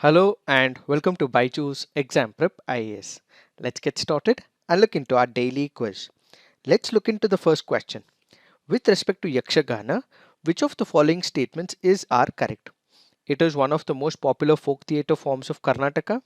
Hello and welcome to BYJU'S Exam Prep IAS. Let's get started and look into our daily quiz. Let's look into the first question. With respect to Yakshagana, which of the following statements are correct? It is one of the most popular folk theatre forms of Karnataka.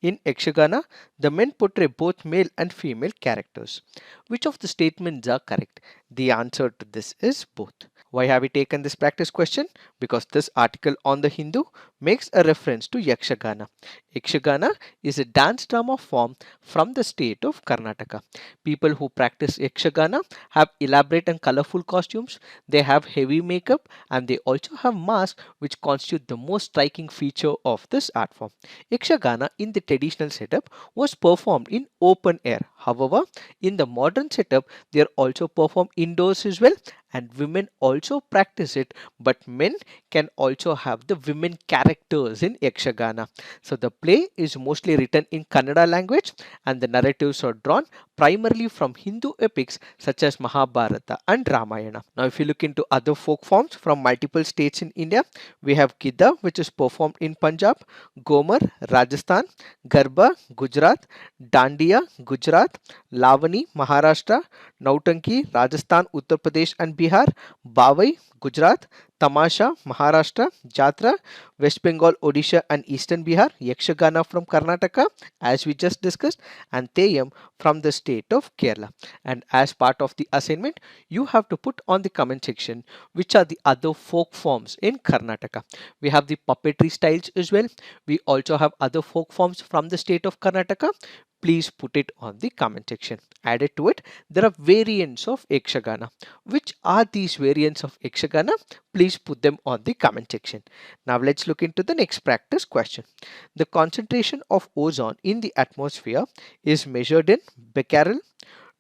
In Yakshagana, the men portray both male and female characters. Which of the statements are correct? The answer to this is both. Why have we taken this practice question? Because this article on the Hindu makes a reference to Yakshagana. Yakshagana is a dance drama form from the state of Karnataka. People who practice Yakshagana have elaborate and colorful costumes, they have heavy makeup, and they also have masks which constitute the most striking feature of this art form. Yakshagana in the traditional setup was performed in open air. However, in the modern setup, they are also performed indoors as well, and women also practice it, but men can also have the women characters in Yakshagana. So the play is mostly written in Kannada language, and the narratives are drawn primarily from Hindu epics such as Mahabharata and Ramayana. Now if you look into other folk forms from multiple states in India, we have Gidda, which is performed in Punjab, Gomar, Rajasthan, Garba, Gujarat, Dandiya, Gujarat, Lavani, Maharashtra, Nautanki, Rajasthan, Uttar Pradesh and Bihar, Bawai, Gujarat, Tamasha, Maharashtra, Jatra, West Bengal, Odisha and Eastern Bihar, Yakshagana from Karnataka as we just discussed, and Theyam from the state of Kerala. And as part of the assignment, you have to put on the comment section which are the other folk forms in Karnataka. We have the puppetry styles as well. We also have other folk forms from the state of Karnataka. Please put it on the comment section. Added to it, there are variants of Yakshagana. Which are these variants of Yakshagana? Please put them on the comment section. Now let's look into the next practice question. The concentration of ozone in the atmosphere is measured in becquerel,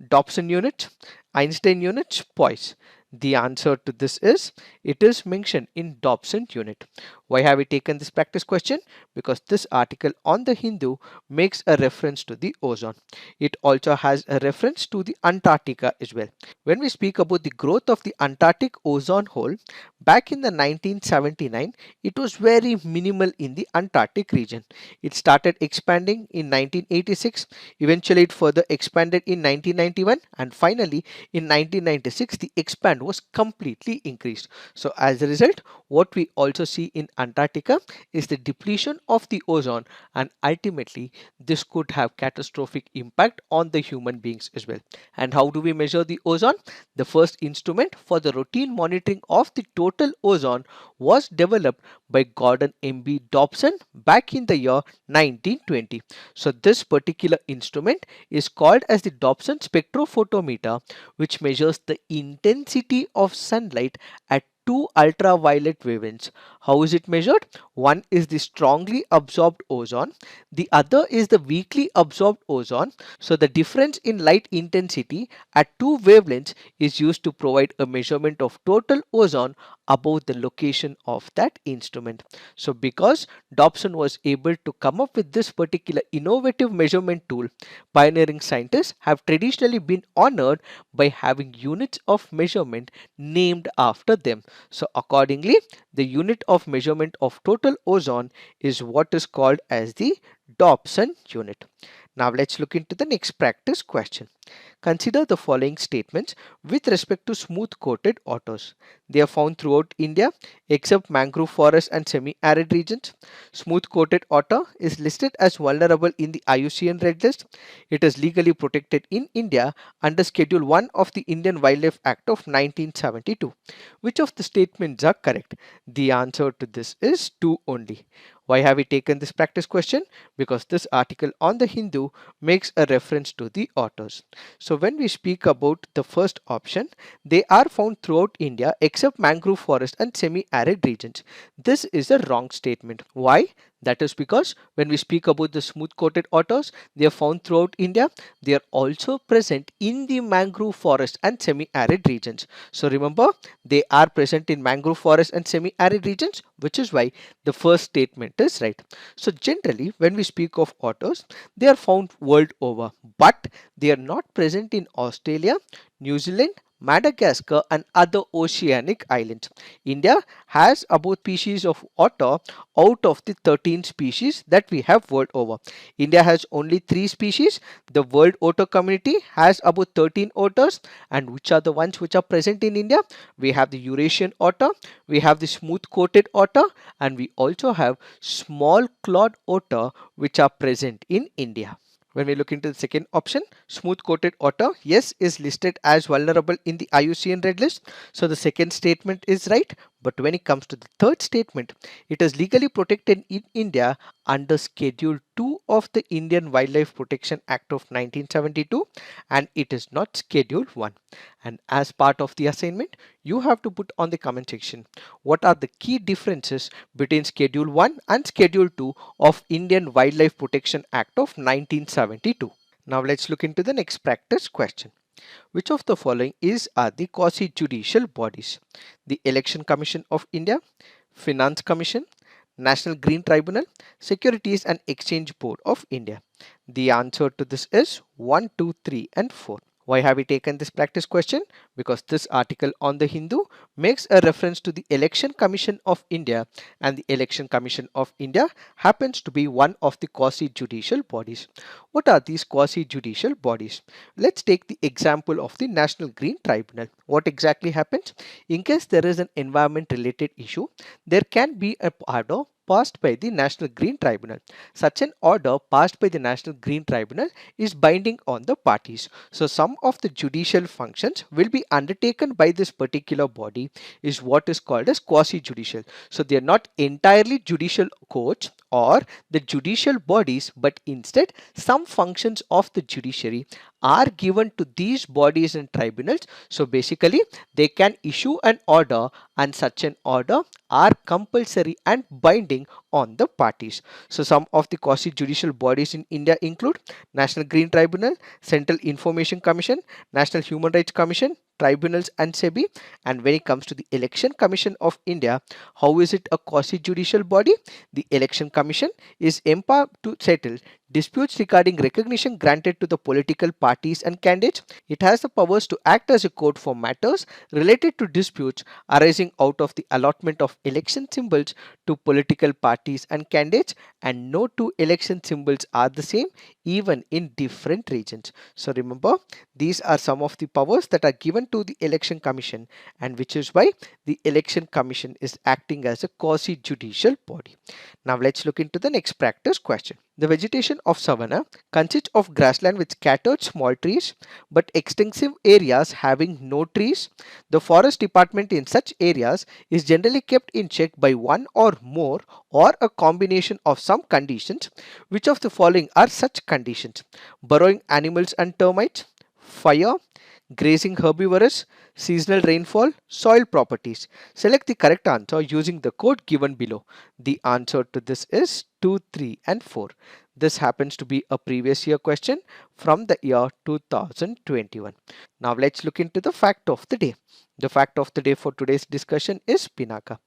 Dobson units, Einstein units, poise. The answer to this is it is mentioned in Dobson unit. Why have we taken this practice question? Because this article on the Hindu makes a reference to the ozone. It also has a reference to the Antarctica as well. When we speak about the growth of the Antarctic ozone hole, back in the 1979, it was very minimal in the Antarctic region. It started expanding in 1986, eventually it further expanded in 1991, and finally in 1996 the expand was completely increased. So as a result, what we also see in Antarctica is the depletion of the ozone, and ultimately this could have catastrophic impact on the human beings as well. And how do we measure the ozone? The first instrument for the routine monitoring of the total ozone was developed by Gordon M.B. Dobson back in the year 1920. So this particular instrument is called as the Dobson spectrophotometer, which measures the intensity of sunlight at two ultraviolet wavelengths. How is it measured? One is the strongly absorbed ozone, the other is the weakly absorbed ozone. So the difference in light intensity at two wavelengths is used to provide a measurement of total ozone above the location of that instrument. So because Dobson was able to come up with this particular innovative measurement tool, pioneering scientists have traditionally been honored by having units of measurement named after them. So accordingly, the unit of measurement of total ozone is what is called as the Dobson unit. Now let's look into the next practice question. Consider the following statements with respect to smooth coated otters. They are found throughout India except mangrove forests and semi-arid regions. Smooth coated otter is listed as vulnerable in the IUCN Red List. It is legally protected in India under Schedule 1 of the Indian Wildlife Act of 1972. Which of the statements are correct? The answer to this is 2 only. Why have we taken this practice question? Because this article on the Hindu makes a reference to the otters. So when we speak about the first option, they are found throughout India except mangrove forest and semi-arid regions. This is a wrong statement. Why? That is because when we speak about the smooth-coated otters, they are found throughout India. They are also present in the mangrove forest and semi-arid regions. So remember, they are present in mangrove forest and semi-arid regions, which is why the first statement is right. So generally, when we speak of otters, they are found world over, but they are not present in Australia, New Zealand, Madagascar and other oceanic islands. India has about species of otter out of the 13 species that we have world over. India has only 3 species. The world otter community has about 13 otters, and which are the ones which are present in India? We have the Eurasian otter, we have the smooth coated otter, and we also have small clawed otter which are present in India. When we look into the second option, smooth coated otter, yes, is listed as vulnerable in the IUCN Red List. So the second statement is right. But when it comes to the third statement, it is legally protected in India under Schedule 2 of the Indian Wildlife Protection Act of 1972, and it is not Schedule 1. And as part of the assignment, you have to put on the comment section what are the key differences between Schedule 1 and Schedule 2 of Indian Wildlife Protection Act of 1972. Now let's look into the next practice question. Which of the following are the quasi-judicial bodies? The Election Commission of India, Finance Commission, National Green Tribunal, Securities and Exchange Board of India. The answer to this is 1, 2, 3 and 4. Why have we taken this practice question? Because this article on the Hindu makes a reference to the Election Commission of India, and the Election Commission of India happens to be one of the quasi-judicial bodies. What are these quasi-judicial bodies? Let's take the example of the National Green Tribunal. What exactly happens? In case there is an environment related issue, there can be a order passed by the National Green Tribunal. Such an order passed by the National Green Tribunal is binding on the parties. So some of the judicial functions will be undertaken by this particular body is what is called as quasi-judicial. So they are not entirely judicial courts or the judicial bodies, but instead some functions of the judiciary are given to these bodies and tribunals. So basically they can issue an order, and such an order are compulsory and binding on the parties. So some of the quasi-judicial bodies in India include National Green Tribunal, Central Information Commission, National Human Rights Commission, tribunals and SEBI. And when it comes to the Election Commission of India, how is it a quasi-judicial body? The Election Commission is empowered to settle disputes regarding recognition granted to the political parties and candidates. It has the powers to act as a court for matters related to disputes arising out of the allotment of election symbols to political parties and candidates, and no two election symbols are the same even in different regions. So remember, these are some of the powers that are given to the Election Commission, and which is why the Election Commission is acting as a quasi-judicial body. Now let's look into the next practice question. The vegetation of Savannah consists of grassland with scattered small trees but extensive areas having no trees. The forest department in such areas is generally kept in check by one or more or a combination of some conditions. Which of the following are such conditions? Burrowing animals and termites, fire, grazing herbivorous, seasonal rainfall, soil properties. Select the correct answer using the code given below. The answer to this is 2, 3 and 4. This happens to be a previous year question from the year 2021. Now let's look into the fact of the day. The fact of the day for today's discussion is Pinaka.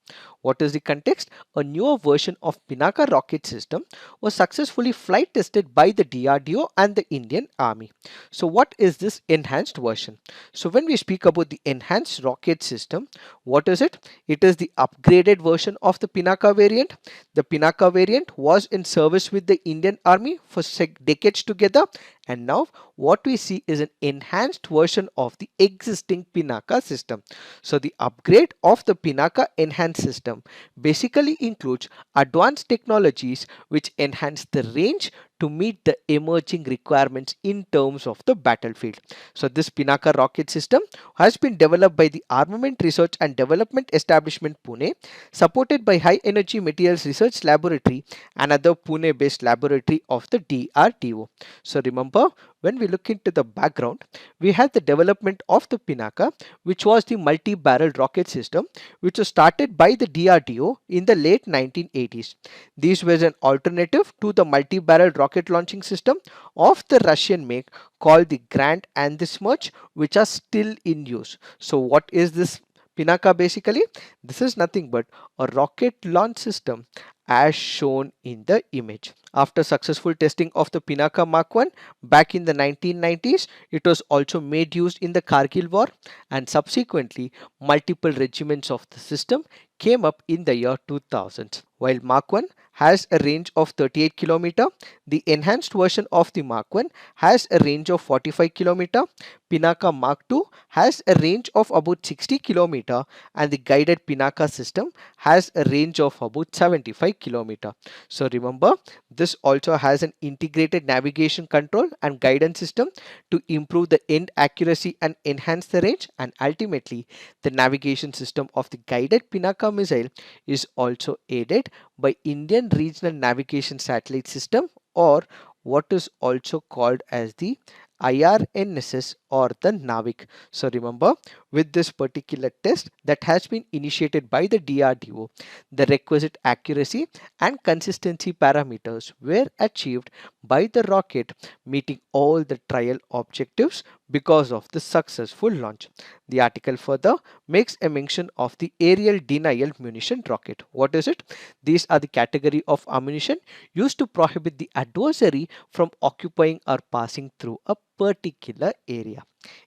What is the context? A newer version of Pinaka rocket system was successfully flight tested by the DRDO and the Indian Army. So what is this enhanced version? So when we speak about the enhanced rocket system, what is it? It is the upgraded version of the Pinaka variant. The Pinaka variant was in service with the Indian Army for decades together, and now what we see is an enhanced version of the existing Pinaka system. So the upgrade of the Pinaka enhanced system basically includes advanced technologies which enhance the range to meet the emerging requirements in terms of the battlefield. So this Pinaka rocket system has been developed by the Armament Research and Development Establishment Pune, supported by High Energy Materials Research Laboratory, another Pune based laboratory of the DRDO. So remember, when we look into the background, we had the development of the Pinaka, which was the multi-barrel rocket system, which was started by the DRDO in the late 1980s. This was an alternative to the multi-barrel rocket launching system of the Russian make called the Grant and the Smerch, which are still in use. So what is this Pinaka basically? This is nothing but a rocket launch system as shown in the image. After successful testing of the Pinaka Mark 1 back in the 1990s, it was also made used in the Kargil War, and subsequently multiple regiments of the system came up in the year 2000. While Mark 1 has a range of 38 km, the enhanced version of the Mark 1 has a range of 45 km. Pinaka Mark 2 has a range of about 60 km, and the guided Pinaka system has a range of about 75 km. So remember, this also has an integrated navigation control and guidance system to improve the end accuracy and enhance the range, and ultimately the navigation system of the guided Pinaka missile is also aided by Indian Regional Navigation Satellite System, or what is also called as the IRNSS or the NAVIC. So remember, with this particular test that has been initiated by the DRDO, the requisite accuracy and consistency parameters were achieved by the rocket, meeting all the trial objectives because of the successful launch. The article further makes a mention of the aerial denial munition rocket. What is it? These are the category of ammunition used to prohibit the adversary from occupying or passing through a particular area.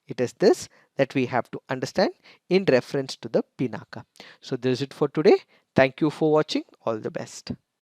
It is this that we have to understand in reference to the Pinaka. So this is it for today. Thank you for watching. All the best.